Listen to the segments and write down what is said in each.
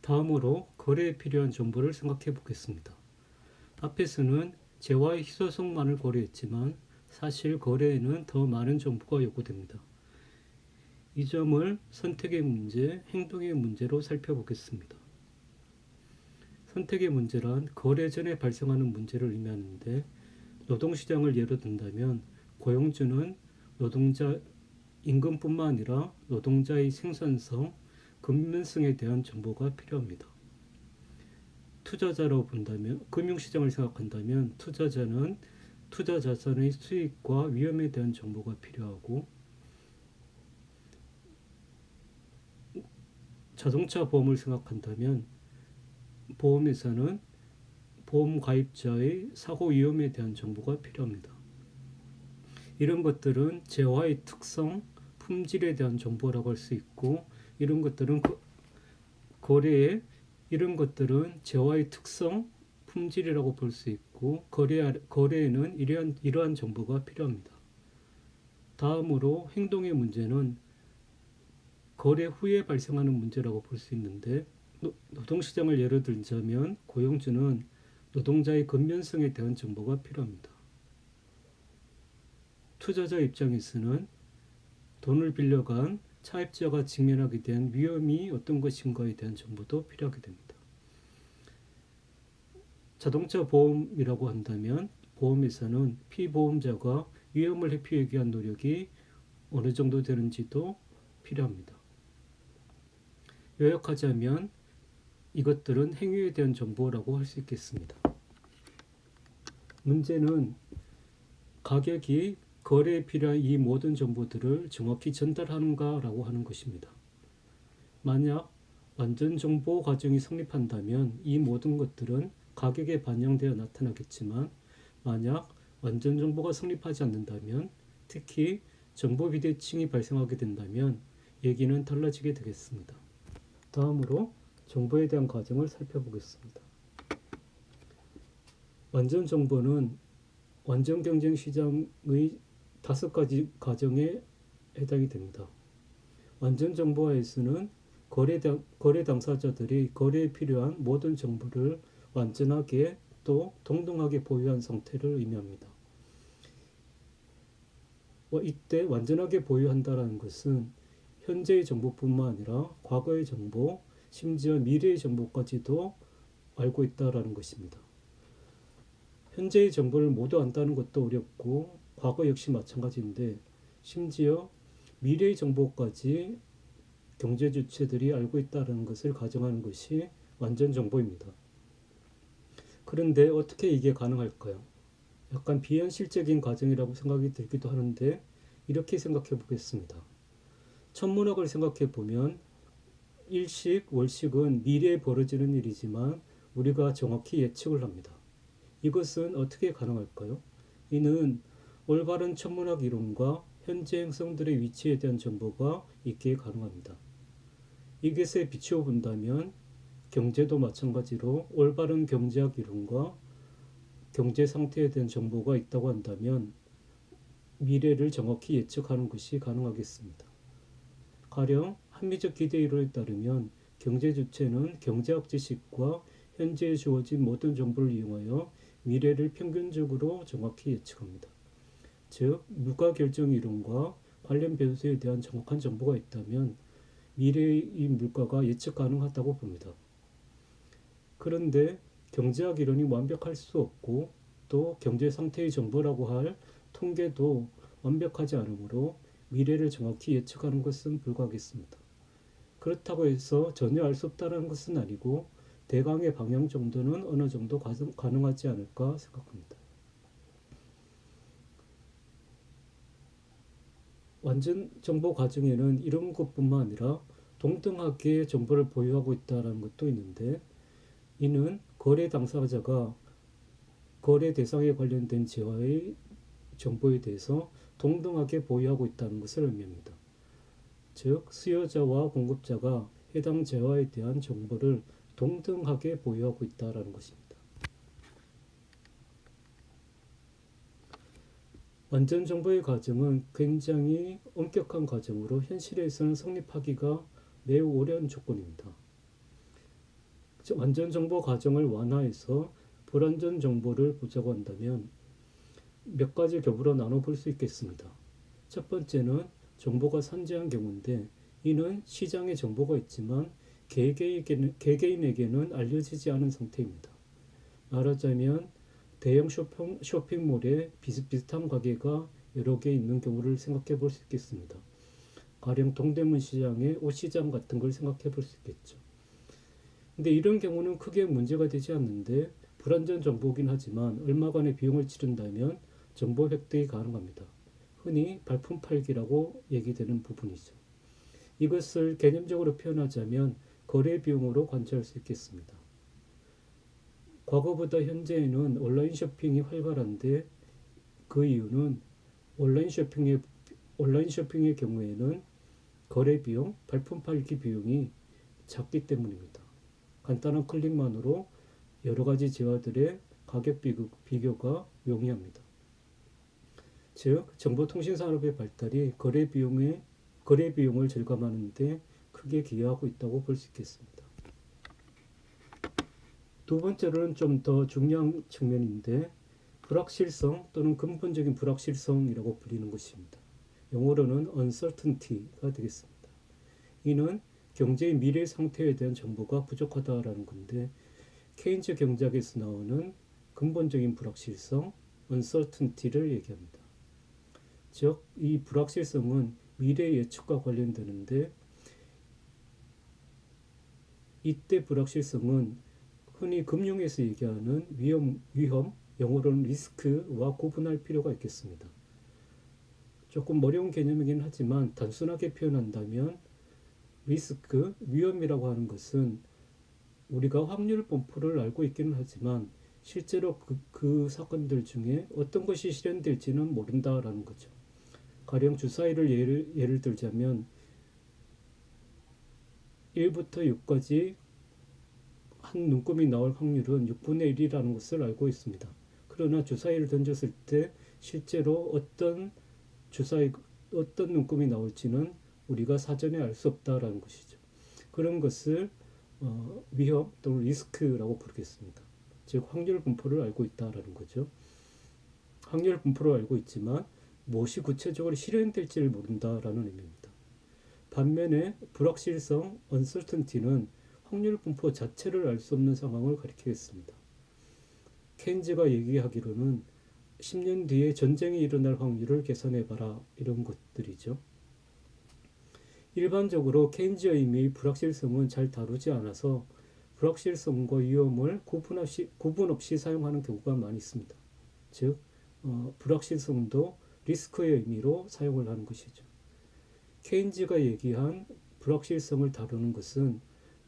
다음으로 거래에 필요한 정보를 생각해 보겠습니다. 앞에서는 재화의 희소성만을 고려했지만 사실 거래에는 더 많은 정보가 요구됩니다. 이 점을 선택의 문제, 행동의 문제로 살펴보겠습니다. 선택의 문제란 거래 전에 발생하는 문제를 의미하는데, 노동시장을 예로 든다면 고용주는 노동자 임금뿐만 아니라 노동자의 생산성, 근면성에 대한 정보가 필요합니다. 투자자로 본다면, 금융시장을 생각한다면 투자자는 투자 자산의 수익과 위험에 대한 정보가 필요하고, 자동차 보험을 생각한다면 보험회사는 보험 가입자의 사고 위험에 대한 정보가 필요합니다. 이런 것들은 재화의 특성, 품질에 대한 정보라고 할 수 있고, 이런 것들은 거래에 이런 것들은 재화의 특성, 품질이라고 볼 수 있고, 거래에는 이러한 정보가 필요합니다. 다음으로 행동의 문제는 거래 후에 발생하는 문제라고 볼 수 있는데, 노동시장을 예로 들자면 고용주는 노동자의 근면성에 대한 정보가 필요합니다. 투자자 입장에서는 돈을 빌려간 차입자가 직면하게 된 위험이 어떤 것인가에 대한 정보도 필요하게 됩니다. 자동차 보험이라고 한다면 보험회사는 피보험자가 위험을 회피하기 위한 노력이 어느 정도 되는지도 필요합니다. 요약하자면 이것들은 행위에 대한 정보라고 할 수 있겠습니다. 문제는 가격이 거래에 필요한 이 모든 정보들을 정확히 전달하는가라고 하는 것입니다. 만약 완전 정보 과정이 성립한다면 이 모든 것들은 가격에 반영되어 나타나겠지만, 만약 완전 정보가 성립하지 않는다면, 특히 정보 비대칭이 발생하게 된다면 얘기는 달라지게 되겠습니다. 다음으로 정보에 대한 과정을 살펴보겠습니다. 완전 정보는 완전 경쟁 시장의 5가지 과정에 해당이 됩니다. 완전 정보화에서는 거래 당사자들이 거래에 필요한 모든 정보를 완전하게 또 동등하게 보유한 상태를 의미합니다. 이때 완전하게 보유한다는 것은 현재의 정보뿐만 아니라 과거의 정보, 심지어 미래의 정보까지도 알고 있다는 것입니다. 현재의 정보를 모두 안다는 것도 어렵고 과거 역시 마찬가지인데, 심지어 미래의 정보까지 경제 주체들이 알고 있다는 것을 가정하는 것이 완전 정보입니다. 그런데 어떻게 이게 가능할까요? 약간 비현실적인 과정이라고 생각이 들기도 하는데, 이렇게 생각해 보겠습니다. 천문학을 생각해 보면 일식, 월식은 미래에 벌어지는 일이지만 우리가 정확히 예측을 합니다. 이것은 어떻게 가능할까요? 이는 올바른 천문학 이론과 현재 행성들의 위치에 대한 정보가 있기에 가능합니다. 이것에 비추어 본다면 경제도 마찬가지로 올바른 경제학 이론과 경제 상태에 대한 정보가 있다고 한다면 미래를 정확히 예측하는 것이 가능하겠습니다. 가령 합리적 기대 이론에 따르면 경제 주체는 경제학 지식과 현재에 주어진 모든 정보를 이용하여 미래를 평균적으로 정확히 예측합니다. 즉, 물가 결정 이론과 관련 변수에 대한 정확한 정보가 있다면 미래의 물가가 예측 가능하다고 봅니다. 그런데 경제학 이론이 완벽할 수 없고 또 경제 상태의 정보라고 할 통계도 완벽하지 않으므로 미래를 정확히 예측하는 것은 불가하겠습니다. 그렇다고 해서 전혀 알 수 없다는 것은 아니고 대강의 방향 정도는 어느 정도 가능하지 않을까 생각합니다. 완전 정보 과정에는 이런 것뿐만 아니라 동등하게 정보를 보유하고 있다는 것도 있는데, 이는 거래 당사자가 거래 대상에 관련된 재화의 정보에 대해서 동등하게 보유하고 있다는 것을 의미합니다. 즉, 수요자와 공급자가 해당 재화에 대한 정보를 동등하게 보유하고 있다는 것입니다. 완전 정보의 과정은 굉장히 엄격한 과정으로 현실에서는 성립하기가 매우 어려운 조건입니다. 완전 정보 과정을 완화해서 불완전 정보를 보자고 한다면 몇 가지 겹으로 나눠볼 수 있겠습니다. 첫 번째는 정보가 산재한 경우인데 이는 시장에 정보가 있지만 개개인에게는 알려지지 않은 상태입니다. 말하자면 대형 쇼핑몰에 비슷비슷한 가게가 여러 개 있는 경우를 생각해 볼 수 있겠습니다. 가령 동대문 시장의 옷시장 같은 걸 생각해 볼 수 있겠죠. 근데 이런 경우는 크게 문제가 되지 않는데 불완전 정보긴 하지만 얼마간의 비용을 치른다면 정보 획득이 가능합니다. 흔히 발품 팔기라고 얘기되는 부분이죠. 이것을 개념적으로 표현하자면 거래 비용으로 관찰할 수 있겠습니다. 과거보다 현재에는 온라인 쇼핑이 활발한데 그 이유는 온라인 쇼핑의 경우에는 거래 비용, 발품 팔기 비용이 작기 때문입니다. 간단한 클릭만으로 여러 가지 재화들의 가격 비교가 용이합니다. 즉, 정보통신산업의 발달이 거래 비용을 절감하는 데 크게 기여하고 있다고 볼 수 있겠습니다. 두 번째로는 좀 더 중요한 측면인데 불확실성 또는 근본적인 불확실성이라고 불리는 것입니다. 영어로는 uncertainty가 되겠습니다. 이는 경제의 미래 상태에 대한 정보가 부족하다라는 건데 케인즈 경제학에서 나오는 근본적인 불확실성, uncertainty를 얘기합니다. 즉, 이 불확실성은 미래 예측과 관련되는데 이때 불확실성은 흔히 금융에서 얘기하는 위험, 영어로는 리스크와 구분할 필요가 있겠습니다. 조금 어려운 개념이긴 하지만 단순하게 표현한다면 리스크, 위험이라고 하는 것은 우리가 확률 분포를 알고 있기는 하지만 실제로 그 사건들 중에 어떤 것이 실현될지는 모른다라는 거죠. 가령 주사위를 예를 들자면 1부터 6까지 한 눈금이 나올 확률은 6분의 1이라는 것을 알고 있습니다. 그러나 주사위를 던졌을 때 실제로 어떤 눈금이 나올지는 우리가 사전에 알 수 없다라는 것이죠. 그런 것을 위험 또는 리스크라고 부르겠습니다. 즉 확률 분포를 알고 있다라는 거죠. 확률 분포를 알고 있지만 무엇이 구체적으로 실현될지를 모른다라는 의미입니다. 반면에 불확실성, uncertainty는 확률 분포 자체를 알 수 없는 상황을 가리키겠습니다. 케인즈가 얘기하기로는 10년 뒤에 전쟁이 일어날 확률을 계산해봐라 이런 것들이죠. 일반적으로 케인즈의 의미의 불확실성은 잘 다루지 않아서 불확실성과 위험을 구분 없이 사용하는 경우가 많이 있습니다. 즉, 불확실성도 리스크의 의미로 사용을 하는 것이죠. 케인즈가 얘기한 불확실성을 다루는 것은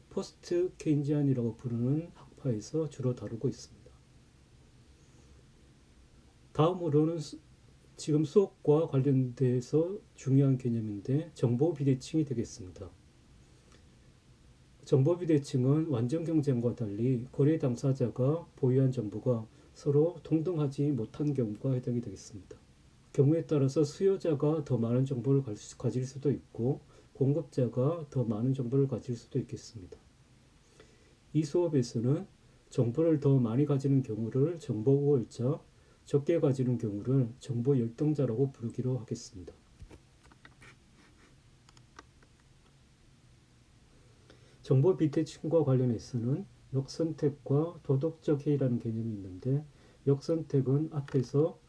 포스트 케인지안이라고 부르는 학파에서 주로 다루고 있습니다. 다음으로는 지금 수업과 관련돼서 중요한 개념인데 정보 비대칭이 되겠습니다. 정보 비대칭은 완전 경쟁과 달리 거래 당사자가 보유한 정보가 서로 동등하지 못한 경우가 해당이 되겠습니다. 경우에 따라서 수요자가 더 많은 정보를 가질 수도 있고 공급자가 더 많은 정보를 가질 수도 있겠습니다. 이 수업에서는 정보를 더 많이 가지는 경우를 정보 우월자, 적게 가지는 경우를 정보 열등자라고 부르기로 하겠습니다. 정보 비대칭과 관련해서는 역선택과 도덕적 해이라는 개념이 있는데 역선택은 앞에서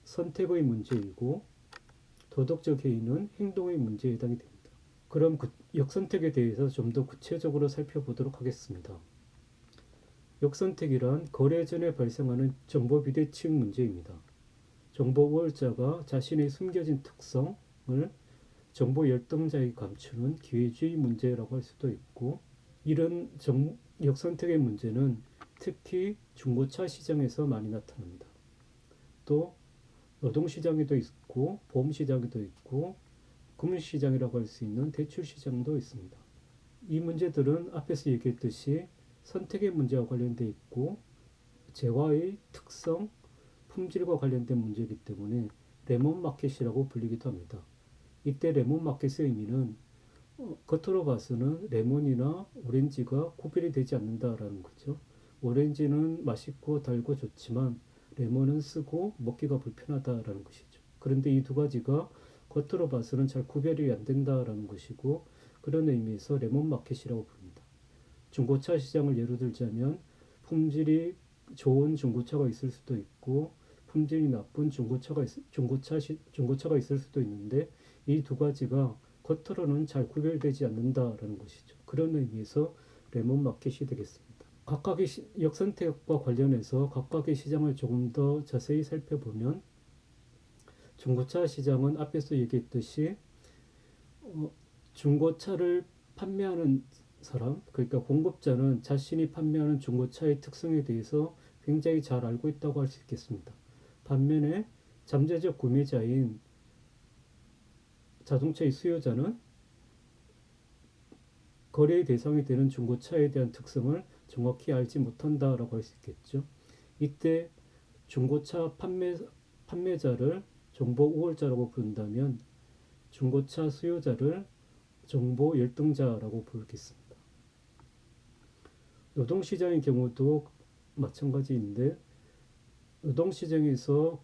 선택의 문제이고 도덕적 해이는 행동의 문제에 해당이 됩니다. 그럼 역선택에 대해서 좀 더 구체적으로 살펴보도록 하겠습니다. 역선택이란 거래 전에 발생하는 정보 비대칭 문제입니다. 정보 우월자가 자신의 숨겨진 특성을 정보 열등자에게 감추는 기회주의 문제라고 할 수도 있고 이런 역선택의 문제는 특히 중고차 시장에서 많이 나타납니다. 또 노동시장에도 있고 보험시장에도 있고 금융시장이라고 할 수 있는 대출시장도 있습니다. 이 문제들은 앞에서 얘기했듯이 선택의 문제와 관련되어 있고 재화의 특성, 품질과 관련된 문제이기 때문에 레몬 마켓이라고 불리기도 합니다. 이때 레몬 마켓의 의미는 겉으로 봐서는 레몬이나 오렌지가 구별이 되지 않는다라는 거죠. 오렌지는 맛있고 달고 좋지만 레몬은 쓰고 먹기가 불편하다라는 것이죠. 그런데 이 두 가지가 겉으로 봐서는 잘 구별이 안 된다라는 것이고, 그런 의미에서 레몬 마켓이라고 부릅니다. 중고차 시장을 예로 들자면 품질이 좋은 중고차가 있을 수도 있고 품질이 나쁜 중고차가 있을 수도 있는데, 이 두 가지가 겉으로는 잘 구별되지 않는다라는 것이죠. 그런 의미에서 레몬 마켓이 되겠습니다. 각각의 역선택과 관련해서 각각의 시장을 조금 더 자세히 살펴보면, 중고차 시장은 앞에서 얘기했듯이 중고차를 판매하는 사람, 그러니까 공급자는 자신이 판매하는 중고차의 특성에 대해서 굉장히 잘 알고 있다고 할 수 있겠습니다. 반면에 잠재적 구매자인 자동차의 수요자는 거래의 대상이 되는 중고차에 대한 특성을 정확히 알지 못한다라고 할 수 있겠죠. 이때 중고차 판매자를 정보 우월자라고 부른다면 중고차 수요자를 정보 열등자라고 부르겠습니다. 노동시장의 경우도 마찬가지인데, 노동시장에서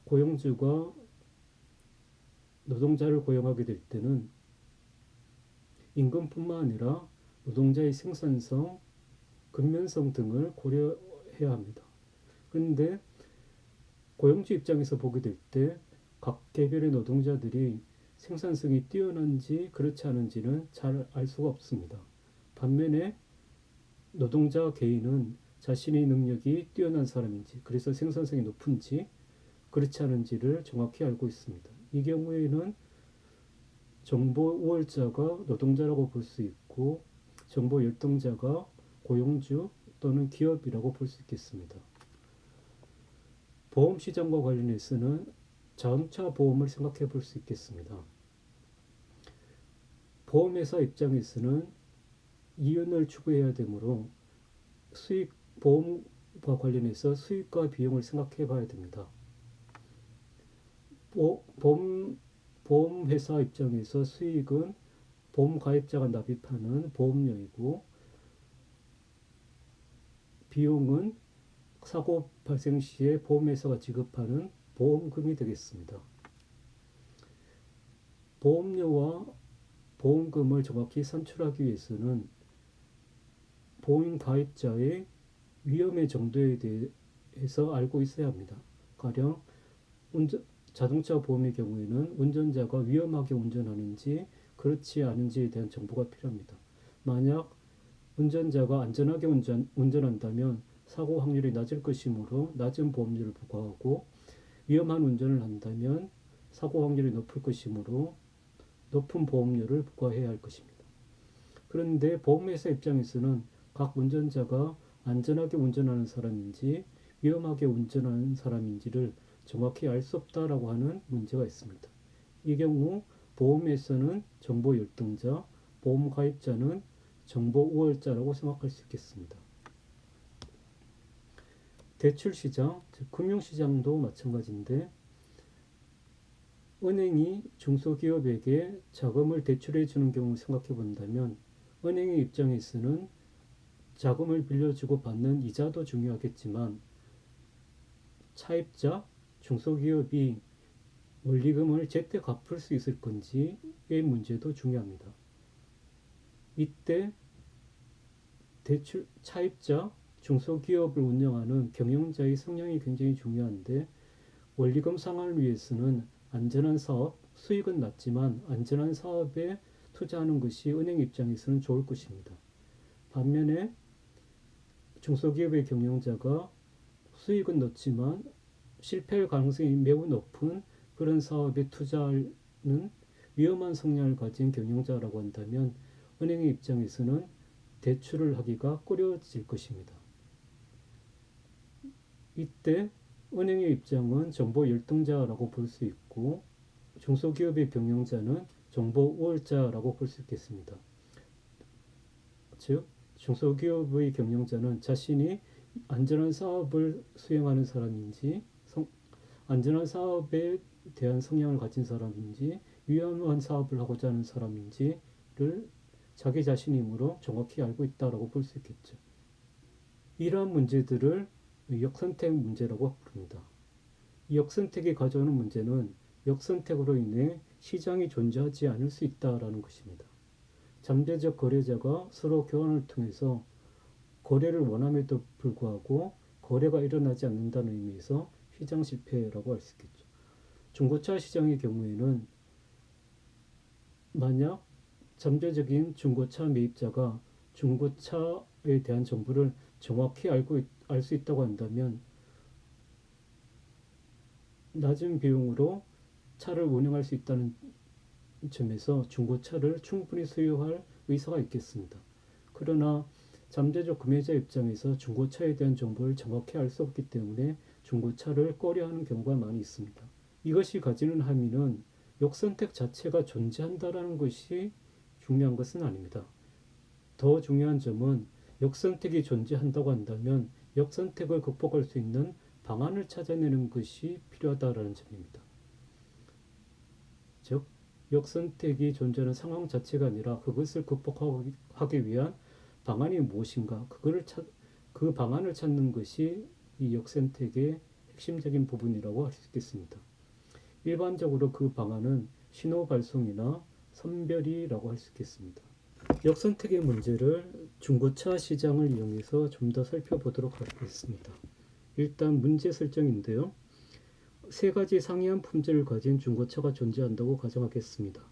고용주가 노동자를 고용하게 될 때는 임금뿐만 아니라 노동자의 생산성, 근면성 등을 고려해야 합니다. 그런데 고용주 입장에서 보게 될 때 각 개별의 노동자들이 생산성이 뛰어난지 그렇지 않은지는 잘 알 수가 없습니다. 반면에 노동자 개인은 자신의 능력이 뛰어난 사람인지, 그래서 생산성이 높은지 그렇지 않은지를 정확히 알고 있습니다. 이 경우에는 정보 우월자가 노동자라고 볼 수 있고 정보 열등자가 고용주 또는 기업이라고 볼 수 있겠습니다. 보험 시장과 관련해서는 자동차 보험을 생각해 볼 수 있겠습니다. 보험회사 입장에서는 이윤을 추구해야 되므로 보험과 관련해서 수익과 비용을 생각해 봐야 됩니다. 보험회사 입장에서 수익은 보험 가입자가 납입하는 보험료이고, 비용은 사고 발생 시에 보험회사가 지급하는 보험금이 되겠습니다. 보험료와 보험금을 정확히 산출하기 위해서는 보험 가입자의 위험의 정도에 대해서 알고 있어야 합니다. 가령 자동차 보험의 경우에는 운전자가 위험하게 운전하는지 그렇지 않은지에 대한 정보가 필요합니다. 만약 운전자가 안전하게 운전한다면 사고 확률이 낮을 것이므로 낮은 보험료를 부과하고, 위험한 운전을 한다면 사고 확률이 높을 것이므로 높은 보험료를 부과해야 할 것입니다. 그런데 보험회사 입장에서는 각 운전자가 안전하게 운전하는 사람인지 위험하게 운전하는 사람인지를 정확히 알 수 없다라고 하는 문제가 있습니다. 이 경우 보험회사는 정보 열등자, 보험 가입자는 정보 우월자라고 생각할 수 있겠습니다. 대출 시장, 즉 금융시장도 마찬가지인데, 은행이 중소기업에게 자금을 대출해 주는 경우를 생각해 본다면 은행의 입장에서는 자금을 빌려주고 받는 이자도 중요하겠지만 차입자, 중소기업이 원리금을 제때 갚을 수 있을 건지의 문제도 중요합니다. 이때 차입자, 중소기업을 운영하는 경영자의 성향이 굉장히 중요한데, 원리금 상환을 위해서는 안전한 사업, 수익은 낮지만 안전한 사업에 투자하는 것이 은행 입장에서는 좋을 것입니다. 반면에 중소기업의 경영자가 수익은 높지만 실패할 가능성이 매우 높은 그런 사업에 투자하는 위험한 성향을 가진 경영자라고 한다면 은행의 입장에서는 대출을 하기가 꺼려질 것입니다. 이때 은행의 입장은 정보 열등자라고 볼 수 있고 중소기업의 경영자는 정보 우월자라고 볼 수 있겠습니다. 즉 중소기업의 경영자는 자신이 안전한 사업을 수행하는 사람인지 안전한 사업에 대한 성향을 가진 사람인지 위험한 사업을 하고자 하는 사람인지를 자기 자신 힘으로 정확히 알고 있다라고 볼 수 있겠죠. 이러한 문제들을 역선택 문제라고 부릅니다. 이 역선택이 가져오는 문제는 역선택으로 인해 시장이 존재하지 않을 수 있다라는 것입니다. 잠재적 거래자가 서로 교환을 통해서 거래를 원함에도 불구하고 거래가 일어나지 않는다는 의미에서 시장 실패라고 할 수 있겠죠. 중고차 시장의 경우에는 만약 잠재적인 중고차 매입자가 중고차에 대한 정보를 정확히 알 수 있다고 한다면 낮은 비용으로 차를 운영할 수 있다는 점에서 중고차를 충분히 소유할 의사가 있겠습니다. 그러나 잠재적 구매자 입장에서 중고차에 대한 정보를 정확히 알 수 없기 때문에 중고차를 꺼려하는 경우가 많이 있습니다. 이것이 가지는 함의는 역선택 자체가 존재한다라는 것이 중요한 것은 아닙니다. 더 중요한 점은 역선택이 존재한다고 한다면 역선택을 극복할 수 있는 방안을 찾아내는 것이 필요하다라는 점입니다. 즉, 역선택이 존재하는 상황 자체가 아니라 그것을 극복하기 위한 방안이 무엇인가, 그 방안을 찾는 것이 이 역선택의 핵심적인 부분이라고 할 수 있겠습니다. 일반적으로 그 방안은 신호 발송이나 선별이라고 할 수 있겠습니다. 역선택의 문제를 중고차 시장을 이용해서 좀 더 살펴보도록 하겠습니다. 일단 문제 설정인데요. 세 가지 상이한 품질을 가진 중고차가 존재한다고 가정하겠습니다.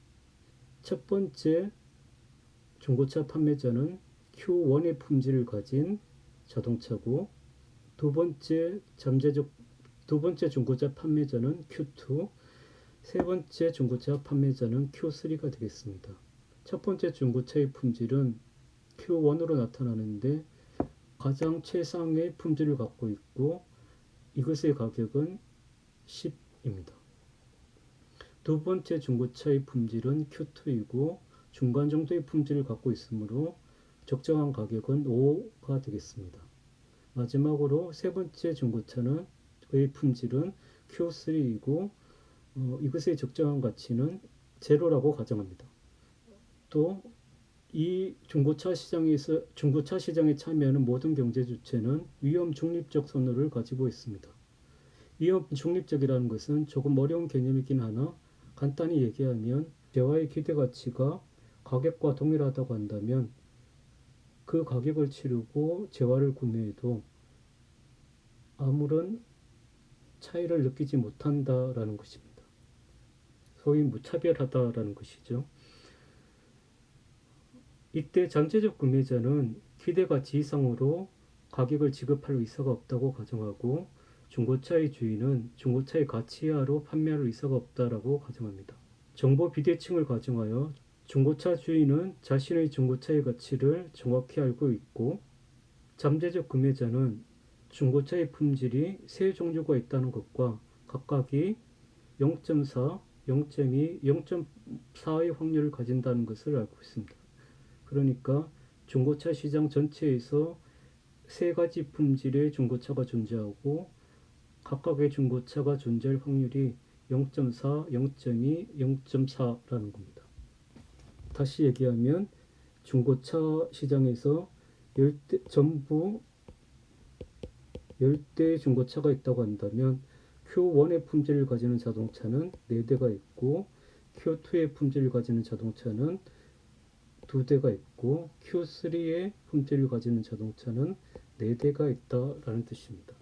첫 번째 중고차 판매자는 Q1의 품질을 가진 자동차고, 두 번째 중고차 판매자는 Q2, 세 번째 중고차 판매자는 Q3가 되겠습니다. 첫 번째 중고차의 품질은 Q1으로 나타나는데 가장 최상의 품질을 갖고 있고 이것의 가격은 10입니다. 두 번째 중고차의 품질은 Q2이고 중간 정도의 품질을 갖고 있으므로 적정한 가격은 5가 되겠습니다. 마지막으로 세 번째 중고차는 그의 품질은 Q3이고 이것의 적정한 가치는 제로라고 가정합니다. 또 이 중고차 시장에 참여하는 모든 경제 주체는 위험 중립적 선호를 가지고 있습니다. 위험 중립적이라는 것은 조금 어려운 개념이긴 하나 간단히 얘기하면 재화의 기대 가치가 가격과 동일하다고 한다면 그 가격을 치르고 재화를 구매해도 아무런 차이를 느끼지 못한다라는 것입니다. 소위 무차별하다라는 것이죠. 이때 잠재적 구매자는 기대가치 이상으로 가격을 지급할 의사가 없다고 가정하고 중고차의 주인은 중고차의 가치 이하로 판매할 의사가 없다라고 가정합니다. 정보 비대칭을 가정하여 중고차 주인은 자신의 중고차의 가치를 정확히 알고 있고 잠재적 구매자는 중고차의 품질이 세 종류가 있다는 것과 각각이 0.4, 0.2, 0.4의 확률을 가진다는 것을 알고 있습니다. 그러니까 중고차 시장 전체에서 세 가지 품질의 중고차가 존재하고 각각의 중고차가 존재할 확률이 0.4, 0.2, 0.4라는 겁니다. 다시 얘기하면 중고차 시장에서 전부 10대의 중고차가 있다고 한다면 Q1의 품질을 가지는 자동차는 4대가 있고 Q2의 품질을 가지는 자동차는 2대가 있고 Q3의 품질을 가지는 자동차는 4대가 있다라는 뜻입니다.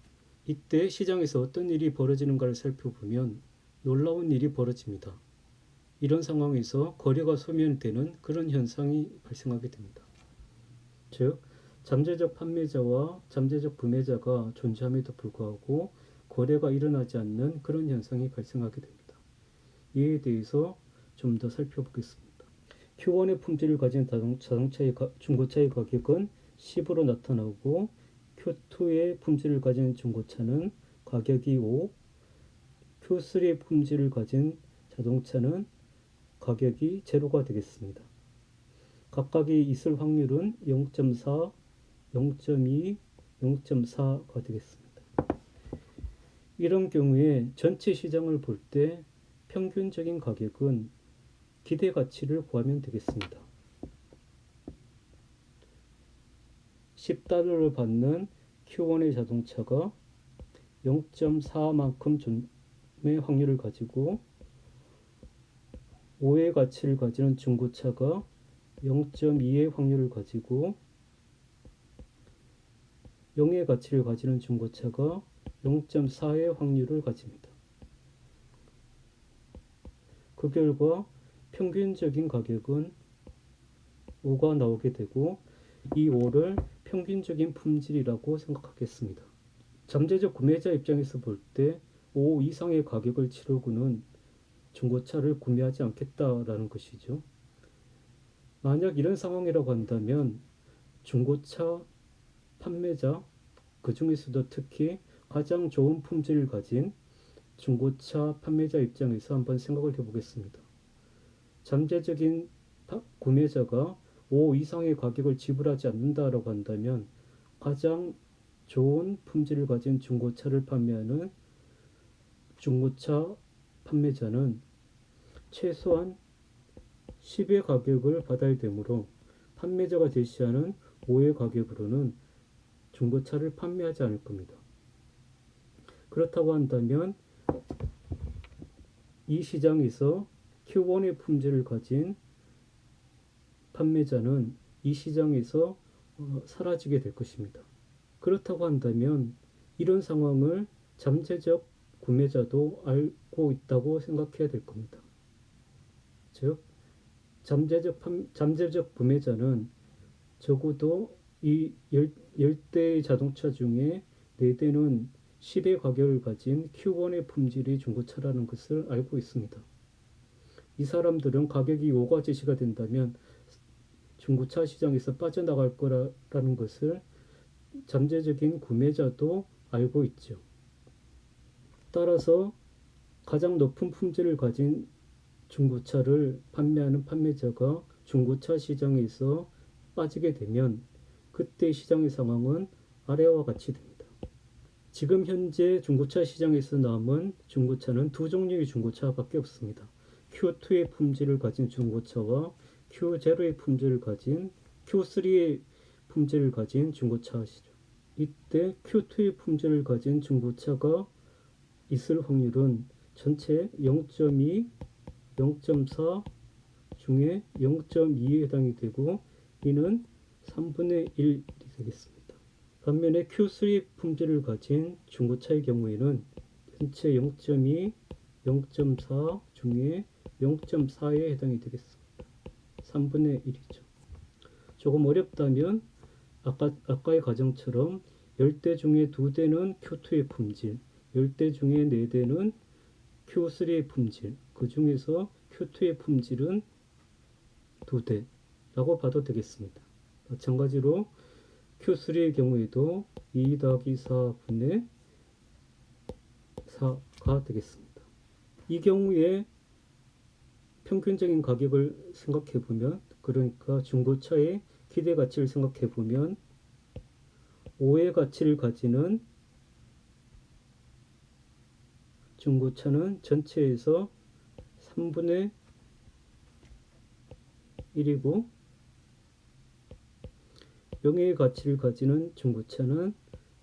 이때 시장에서 어떤 일이 벌어지는가를 살펴보면 놀라운 일이 벌어집니다. 이런 상황에서 거래가 소멸되는 그런 현상이 발생하게 됩니다. 즉, 잠재적 판매자와 잠재적 구매자가 존재함에도 불구하고 거래가 일어나지 않는 그런 현상이 발생하게 됩니다. 이에 대해서 좀 더 살펴보겠습니다. Q1의 품질을 가진 중고차의 가격은 10으로 나타나고 Q2의 품질을 가진 중고차는 가격이 5, Q3의 품질을 가진 자동차는 가격이 제로가 되겠습니다. 각각이 있을 확률은 0.4, 0.2, 0.4가 되겠습니다. 이런 경우에 전체 시장을 볼 때 평균적인 가격은 기대 가치를 구하면 되겠습니다. 10달러를 받는 Q1의 자동차가 0.4만큼 좀의 확률을 가지고 5의 가치를 가지는 중고차가 0.2의 확률을 가지고 0의 가치를 가지는 중고차가 0.4의 확률을 가집니다. 그 결과 평균적인 가격은 5가 나오게 되고 이 5를 평균적인 품질이라고 생각하겠습니다. 잠재적 구매자 입장에서 볼 때 5 이상의 가격을 치르고는 중고차를 구매하지 않겠다라는 것이죠. 만약 이런 상황이라고 한다면 중고차 판매자, 그 중에서도 특히 가장 좋은 품질을 가진 중고차 판매자 입장에서 한번 생각을 해보겠습니다. 잠재적인 구매자가 5 이상의 가격을 지불하지 않는다라고 한다면 가장 좋은 품질을 가진 중고차를 판매하는 중고차 판매자는 최소한 10의 가격을 받아야 되므로 판매자가 제시하는 5의 가격으로는 중고차를 판매하지 않을 겁니다. 그렇다고 한다면 이 시장에서 Q1의 품질을 가진 판매자는 이 시장에서 사라지게 될 것입니다. 그렇다고 한다면 이런 상황을 잠재적 구매자도 알고 있다고 생각해야 될 겁니다. 즉 잠재적 구매자는 적어도 이 10대의 자동차 중에 4대는 10의 가격을 가진 Q1의 품질이 중고차라는 것을 알고 있습니다. 이 사람들은 가격이 5가 제시가 된다면 중고차 시장에서 빠져나갈 거라는 것을 잠재적인 구매자도 알고 있죠. 따라서 가장 높은 품질을 가진 중고차를 판매하는 판매자가 중고차 시장에서 빠지게 되면 그때 시장의 상황은 아래와 같이 됩니다. 지금 현재 중고차 시장에서 남은 중고차는 두 종류의 중고차밖에 없습니다. Q2의 품질을 가진 중고차와 Q0의 품질을 가진 Q3의 품질을 가진 중고차시죠. 이때 Q2의 품질을 가진 중고차가 있을 확률은 전체 0.2, 0.4 중에 0.2에 해당이 되고 이는 3분의 1이 되겠습니다. 반면에 Q3 품질을 가진 중고차의 경우에는 전체 0.2, 0.4 중에 0.4에 해당이 되겠습니다. 3분의 1이죠. 조금 어렵다면 아까의 가정처럼 10대 중에 2대는 Q2의 품질, 10대 중에 4대는 Q3의 품질, 그 중에서 Q2의 품질은 2대라고 봐도 되겠습니다. 마찬가지로 Q3의 경우에도 2 더하기 4분의 4가 되겠습니다. 이 경우에 평균적인 가격을 생각해보면, 그러니까 중고차의 기대 가치를 생각해보면 5의 가치를 가지는 중고차는 전체에서 3분의 1이고 0의 가치를 가지는 중고차는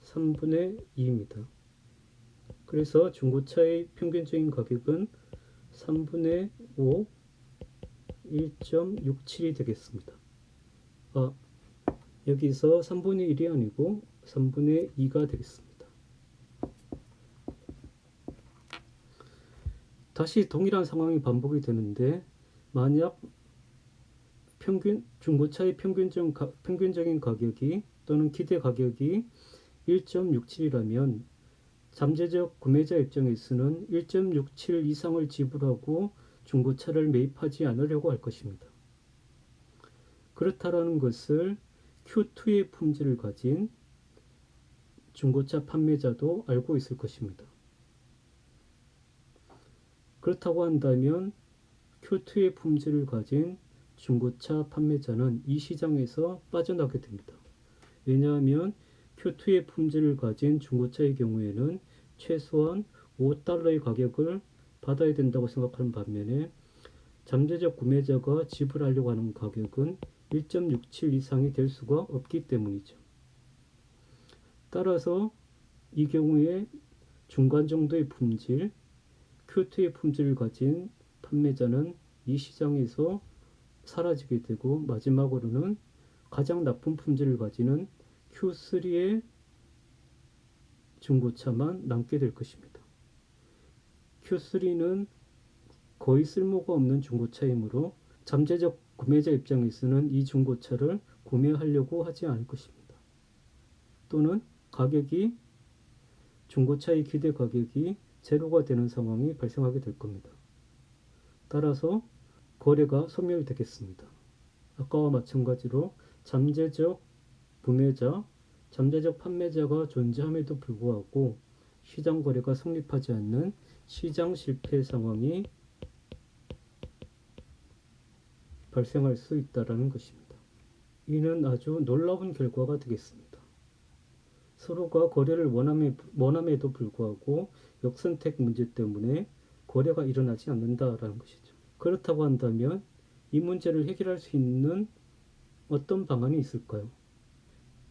3분의 2입니다. 그래서 중고차의 평균적인 가격은 3분의 5, 1.67이 되겠습니다. 여기서 3분의 1이 아니고 3분의 2가 되겠습니다. 다시 동일한 상황이 반복이 되는데 만약 중고차의 평균적인 가격이 또는 기대 가격이 1.67이라면 잠재적 구매자 입장에서는 1.67 이상을 지불하고 중고차를 매입하지 않으려고 할 것입니다. 그렇다라는 것을 Q2의 품질을 가진 중고차 판매자도 알고 있을 것입니다. 그렇다고 한다면 Q2의 품질을 가진 중고차 판매자는 이 시장에서 빠져나게 됩니다. 왜냐하면 Q2의 품질을 가진 중고차의 경우에는 최소한 $5의 가격을 받아야 된다고 생각하는 반면에 잠재적 구매자가 지불하려고 하는 가격은 1.67 이상이 될 수가 없기 때문이죠. 따라서 이 경우에 중간 정도의 품질, Q2의 품질을 가진 판매자는 이 시장에서 사라지게 되고, 마지막으로는 가장 나쁜 품질을 가지는 Q3의 중고차만 남게 될 것입니다. Q3는 거의 쓸모가 없는 중고차이므로 잠재적 구매자 입장에서는 이 중고차를 구매하려고 하지 않을 것입니다. 또는 가격이 중고차의 기대 가격이 제로가 되는 상황이 발생하게 될 겁니다. 따라서 거래가 소멸되겠습니다. 아까와 마찬가지로 잠재적 구매자, 잠재적 판매자가 존재함에도 불구하고 시장 거래가 성립하지 않는 시장 실패 상황이 발생할 수 있다는 것입니다. 이는 아주 놀라운 결과가 되겠습니다. 서로가 거래를 원함에도 불구하고 역선택 문제 때문에 거래가 일어나지 않는다라는 것이죠. 그렇다고 한다면 이 문제를 해결할 수 있는 어떤 방안이 있을까요?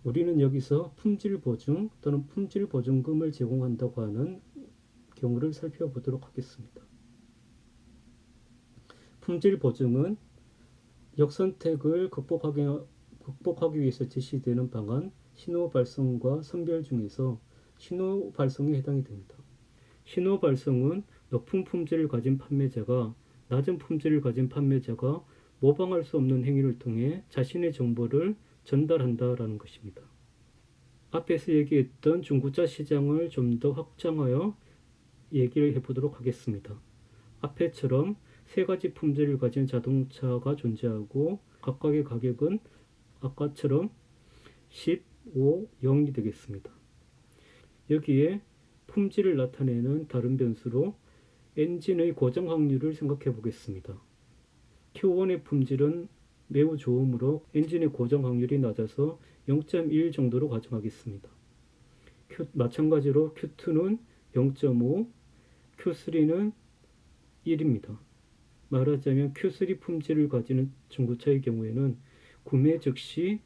우리는 여기서 품질 보증 또는 품질 보증금을 제공한다고 하는 경우를 살펴보도록 하겠습니다. 품질 보증은 역선택을 극복하기 위해서 제시되는 방안, 신호 발송과 선별 중에서 신호 발송에 해당이 됩니다. 신호 발송은 높은 품질을 가진 판매자가 낮은 품질을 가진 판매자가 모방할 수 없는 행위를 통해 자신의 정보를 전달한다라는 것입니다. 앞에서 얘기했던 중고차 시장을 좀 더 확장하여 얘기를 해보도록 하겠습니다. 앞에처럼 세 가지 품질을 가진 자동차가 존재하고 각각의 가격은 아까처럼 10, 5, 0이 되겠습니다. 여기에 품질을 나타내는 다른 변수로 엔진의 고장 확률을 생각해 보겠습니다. Q1의 품질은 매우 좋으므로 엔진의 고장 확률이 낮아서 0.1 정도로 가정하겠습니다. 마찬가지로 Q2는 0.5, Q3는 1입니다. 말하자면 Q3 품질을 가지는 중고차의 경우에는 구매 즉시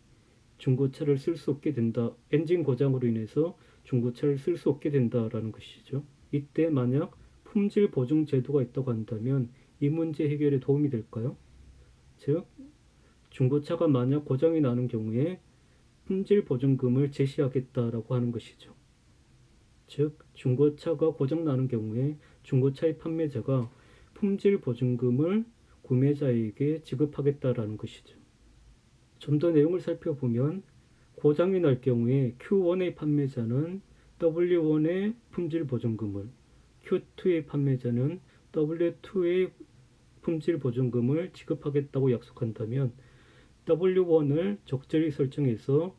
중고차를 쓸 수 없게 된다. 엔진 고장으로 인해서 중고차를 쓸 수 없게 된다라는 것이죠. 이때 만약 품질 보증 제도가 있다고 한다면 이 문제 해결에 도움이 될까요? 즉, 중고차가 만약 고장이 나는 경우에 품질 보증금을 제시하겠다라고 하는 것이죠. 즉, 중고차가 고장 나는 경우에 중고차의 판매자가 품질 보증금을 구매자에게 지급하겠다라는 것이죠. 좀 더 내용을 살펴보면 고장이 날 경우에 Q1의 판매자는 W1의 품질 보증금을, Q2의 판매자는 W2의 품질 보증금을 지급하겠다고 약속한다면 W1을 적절히 설정해서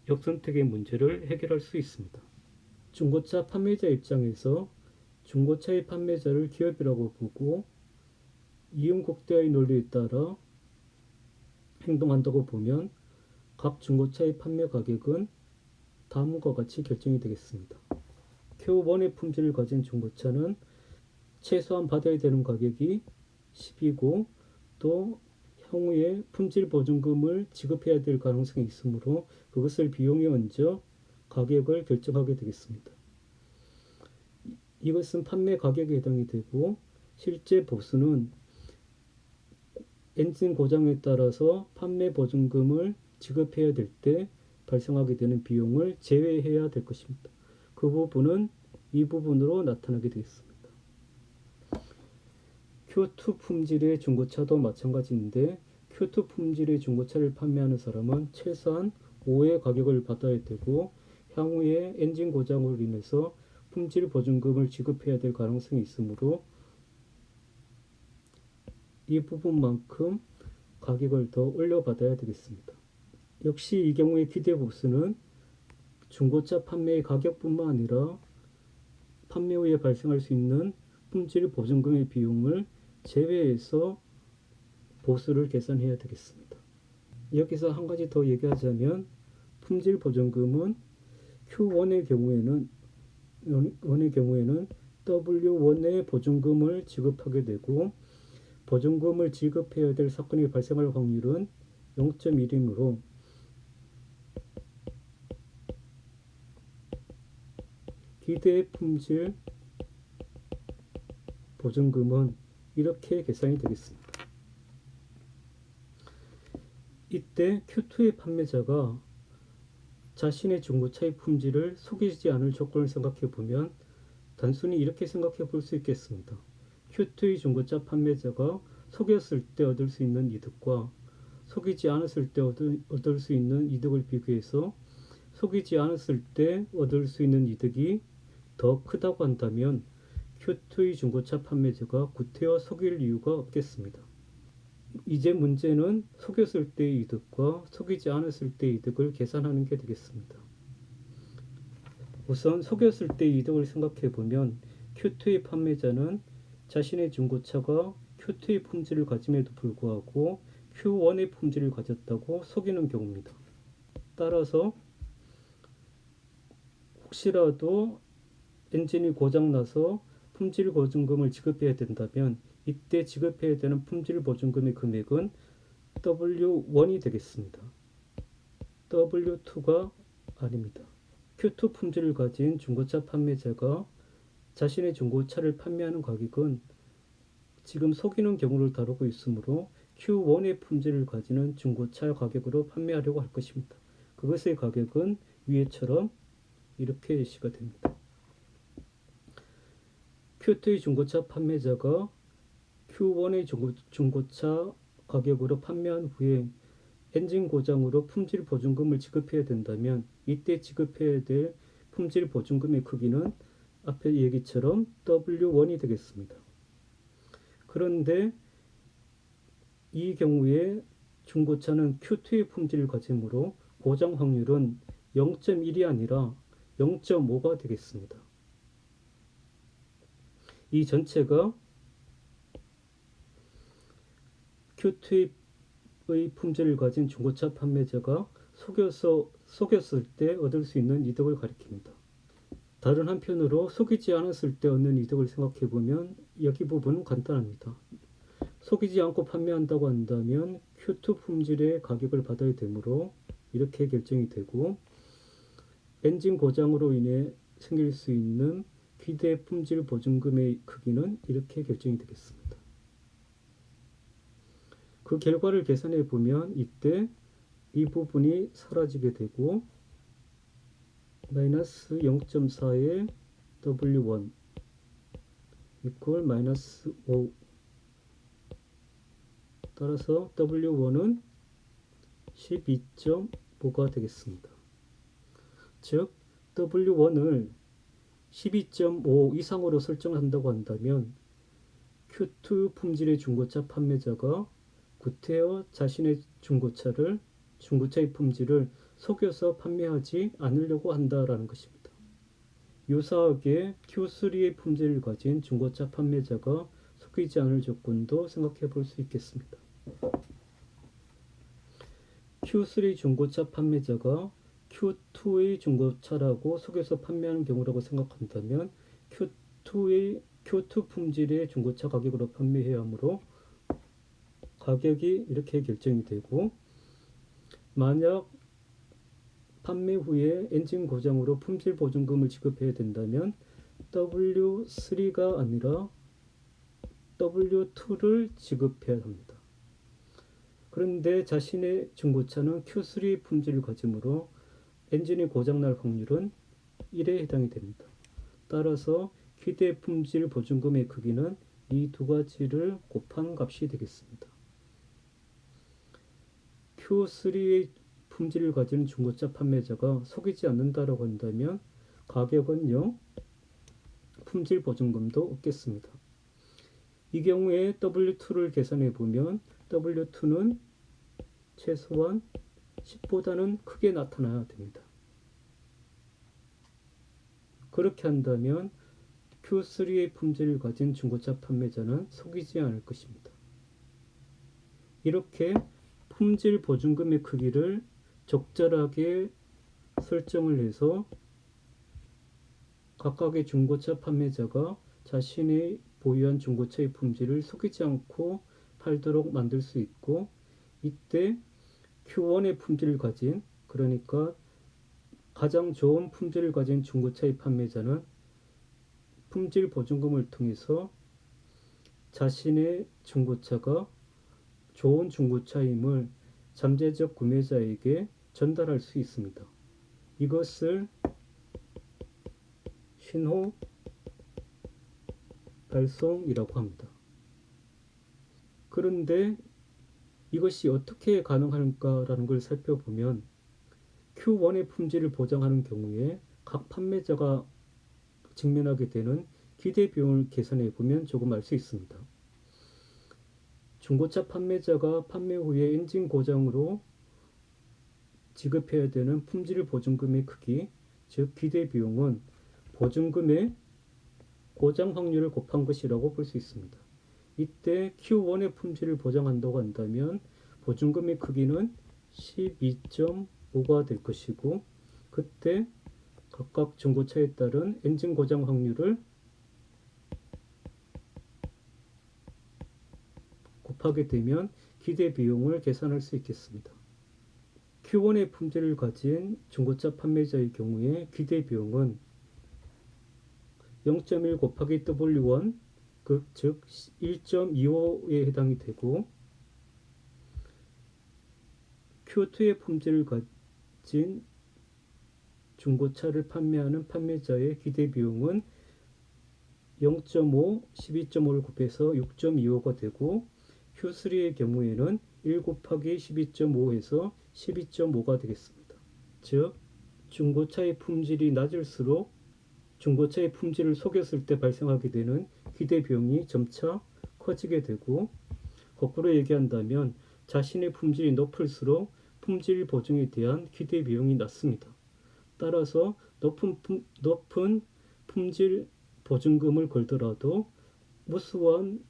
역선택의 문제를 해결할 수 있습니다. 중고차 판매자 입장에서 중고차의 판매자를 기업이라고 보고 이윤곡대의 논리에 따라 행동한다고 보면 각 중고차의 판매 가격은 다음과 같이 결정이 되겠습니다. Q1의 품질을 가진 중고차는 최소한 받아야 되는 가격이 10이고 또 향후에 품질 보증금을 지급해야 될 가능성이 있으므로 그것을 비용에 얹어 가격을 결정하게 되겠습니다. 이것은 판매 가격에 해당이 되고 실제 보수는 엔진 고장에 따라서 판매 보증금을 지급해야 될 때 발생하게 되는 비용을 제외해야 될 것입니다. 그 부분은 이 부분으로 나타나게 되겠습니다. Q2 품질의 중고차도 마찬가지인데 Q2 품질의 중고차를 판매하는 사람은 최소한 5의 가격을 받아야 되고 향후에 엔진 고장으로 인해서 품질 보증금을 지급해야 될 가능성이 있으므로 이 부분만큼 가격을 더 올려받아야 되겠습니다. 역시 이 경우의 기대 보수는 중고차 판매의 가격뿐만 아니라 판매 후에 발생할 수 있는 품질 보증금의 비용을 제외해서 보수를 계산해야 되겠습니다. 여기서 한 가지 더 얘기하자면 품질 보증금은 Q1의 경우에는 W1의 보증금을 지급하게 되고 보증금을 지급해야 될 사건이 발생할 확률은 0.1이므로 기대 품질 보증금은 이렇게 계산이 되겠습니다. 이때 Q2의 판매자가 자신의 중고차의 품질을 속이지 않을 조건을 생각해 보면 단순히 이렇게 생각해 볼 수 있겠습니다. Q2의 중고차 판매자가 속였을 때 얻을 수 있는 이득과 속이지 않았을 때 얻을 수 있는 이득을 비교해서 속이지 않았을 때 얻을 수 있는 이득이 더 크다고 한다면 Q2의 중고차 판매자가 구태여 속일 이유가 없겠습니다. 이제 문제는 속였을 때의 이득과 속이지 않았을 때의 이득을 계산하는 게 되겠습니다. 우선 속였을 때의 이득을 생각해 보면 Q2의 판매자는 자신의 중고차가 Q2의 품질을 가짐에도 불구하고 Q1의 품질을 가졌다고 속이는 경우입니다. 따라서 혹시라도 엔진이 고장나서 품질 보증금을 지급해야 된다면 이때 지급해야 되는 품질 보증금의 금액은 W1이 되겠습니다. W2가 아닙니다. Q2 품질을 가진 중고차 판매자가 자신의 중고차를 판매하는 가격은 지금 속이는 경우를 다루고 있으므로 Q1의 품질을 가지는 중고차 가격으로 판매하려고 할 것입니다. 그것의 가격은 위에처럼 이렇게 제시가 됩니다. Q2의 중고차 판매자가 Q1의 중고차 가격으로 판매한 후에 엔진 고장으로 품질 보증금을 지급해야 된다면 이때 지급해야 될 품질 보증금의 크기는 앞에 얘기처럼 W1이 되겠습니다. 그런데 이 경우에 중고차는 Q2의 품질을 가지므로 고장 확률은 0.1이 아니라 0.5가 되겠습니다. 이 전체가 Q2의 품질을 가진 중고차 판매자가 속였을 때 얻을 수 있는 이득을 가리킵니다. 다른 한편으로 속이지 않았을 때 얻는 이득을 생각해 보면 여기 부분은 간단합니다. 속이지 않고 판매한다고 한다면 Q2 품질의 가격을 받아야 되므로 이렇게 결정이 되고 엔진 고장으로 인해 생길 수 있는 기대 품질 보증금의 크기는 이렇게 결정이 되겠습니다. 그 결과를 계산해 보면 이때 이 부분이 사라지게 되고 마이너스 0.4의 W1 이퀄 마이너스 5 따라서 W1은 12.5가 되겠습니다. 즉 W1을 12.5 이상으로 설정한다고 한다면 Q2 품질의 중고차 판매자가 구태여 자신의 중고차의 품질을 속여서 판매하지 않으려고 한다라는 것입니다. 유사하게 Q3의 품질을 가진 중고차 판매자가 속이지 않을 조건도 생각해 볼 수 있겠습니다. Q3 중고차 판매자가 Q2의 중고차라고 속여서 판매하는 경우라고 생각한다면 Q2 품질의 중고차 가격으로 판매해야 하므로 가격이 이렇게 결정이 되고 만약 판매 후에 엔진 고장으로 품질 보증금을 지급해야 된다면 W3가 아니라 W2를 지급해야 합니다. 그런데 자신의 중고차는 Q3 품질을 가지므로 엔진이 고장날 확률은 1에 해당이 됩니다. 따라서 기대 품질 보증금의 크기는 이 두 가지를 곱한 값이 되겠습니다. Q3의 품질을 가지는 중고차 판매자가 속이지 않는다라고 한다면 가격은 0, 품질 보증금도 없겠습니다. 이 경우에 W2를 계산해 보면 W2는 최소한 10보다는 크게 나타나야 됩니다. 그렇게 한다면 Q3의 품질을 가진 중고차 판매자는 속이지 않을 것입니다. 이렇게 품질 보증금의 크기를 적절하게 설정을 해서 각각의 중고차 판매자가 자신의 보유한 중고차의 품질을 속이지 않고 팔도록 만들 수 있고, 이때 Q1의 품질을 가진, 그러니까 가장 좋은 품질을 가진 중고차의 판매자는 품질 보증금을 통해서 자신의 중고차가 좋은 중고차임을 잠재적 구매자에게 전달할 수 있습니다. 이것을 신호 발송이라고 합니다. 그런데 이것이 어떻게 가능한가라는 걸 살펴보면 Q1의 품질을 보장하는 경우에 각 판매자가 직면하게 되는 기대 비용을 계산해 보면 조금 알 수 있습니다. 중고차 판매자가 판매 후에 엔진 고장으로 지급해야 되는 품질 보증금의 크기, 즉 기대 비용은 보증금의 고장 확률을 곱한 것이라고 볼 수 있습니다. 이때 Q1의 품질을 보장한다고 한다면 보증금의 크기는 12.5가 될 것이고, 그때 각각 중고차에 따른 엔진 고장 확률을 곱하게 되면 기대 비용을 계산할 수 있겠습니다. Q1의 품질을 가진 중고차 판매자의 경우에 기대 비용은 0.1 곱하기 W1, 즉 1.25에 해당이 되고, Q2의 품질을 가진 중고차를 판매하는 판매자의 기대 비용은 0.5, 12.5를 곱해서 6.25가 되고, Q3의 경우에는 1 곱하기 12.5에서 12.5가 되겠습니다. 즉, 중고차의 품질이 낮을수록 중고차의 품질을 속였을 때 발생하게 되는 기대 비용이 점차 커지게 되고, 거꾸로 얘기한다면 자신의 품질이 높을수록 품질 보증에 대한 기대 비용이 낮습니다. 따라서 높은 품질 보증금을 걸더라도 우수한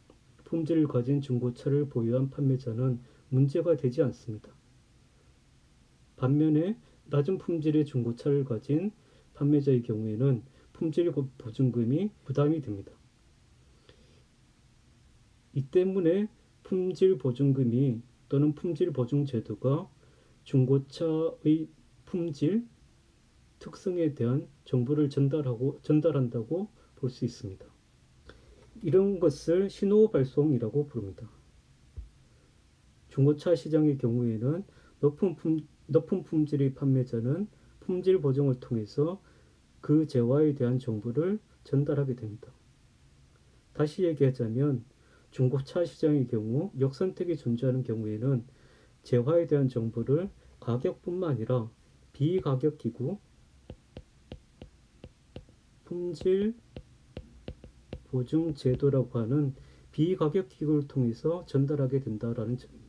품질을 가진 중고차를 보유한 판매자는 문제가 되지 않습니다. 반면에 낮은 품질의 중고차를 가진 판매자의 경우에는 품질 보증금이 부담이 됩니다. 이 때문에 품질 보증금이 또는 품질 보증 제도가 중고차의 품질 특성에 대한 정보를 전달한다고 볼 수 있습니다. 이런 것을 신호 발송이라고 부릅니다. 중고차 시장의 경우에는 높은 품질의 판매자는 품질 보증을 통해서 그 재화에 대한 정보를 전달하게 됩니다. 다시 얘기하자면 중고차 시장의 경우 역선택이 존재하는 경우에는 재화에 대한 정보를 가격뿐만 아니라 비가격 기구, 품질 보증 제도라고 하는 비가격 기구를 통해서 전달하게 된다라는 점입니다.